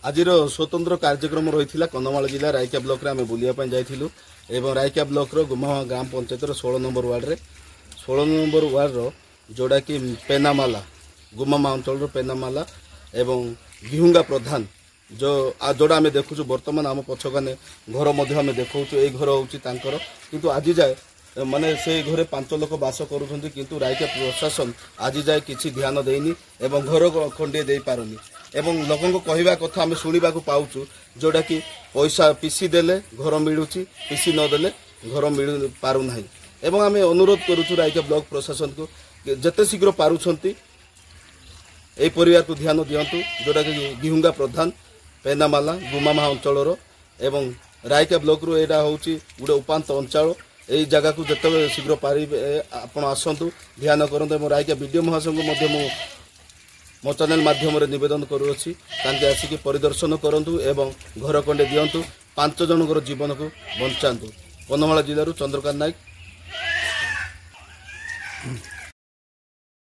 ଆଜିର ସ୍ୱତନ୍ତ୍ର କାର୍ଯ୍ୟକ୍ରମ ରହିଥିଲା କନ୍ଧମାଳ ଜିଲ୍ଲା ରାଇକା ବ୍ଲକରେ ଆମେ ବୁଲିବା ପାଇଁ ଯାଇଥିଲୁ ଏବଂ ରାଇକା ବ୍ଲକର ଗୁମାମା ଗ୍ରାମ ପଞ୍ଚାୟତର 16 ନମ୍ବର ୱାର୍ଡରେ 16 ନମ୍ବର ୱାର୍ଡର ଯେଉଁଟାକି ପେନାମାଲା ଗୁମାମା ଅଞ୍ଚଳର ପେନାମାଲା ଏବଂ ଗିହୁଙ୍ଗା ପ୍ରଧାନ जोड़ा आम देखु बर्तमान आम पछकाने घर आम देखु यही घर हूँ किंतु आज जाए माने से घरे 5 लोक बास करुँच किंतु रायका प्रशासन आज जाए किसी ध्यान देनी एवं घर खंडे दे पारुनी एवं लोकों कहवा कथा आम शुणा पाचु जोड़ा कि पैसा पीसी देले घर मिलूँ पीसी नदेले घर मिल पारना एवं आम अनुरोध करुँ रायका ब्लॉक प्रशासन को जिते शीघ्र पारुंट यही परिवार को ध्यान दिंतु जोटा कि गिहुंगा प्रधान पेनामाला गुमामा अंचल एवं रायका ब्लॉक रू यहाँ हूँ गोटे उपात अंचल यही जगह को जिते शीघ्र पारे आप आसतु ध्यान करूँ रायका वीडियो महासंघ मो चैनल माध्यम नवेदन करुँची आसिक परिदर्शन करूँ एवं घर खंडे दिंतु 5 जनकर जीवन को बचातु कंधमाल जिलूर चंद्रकांत नायक।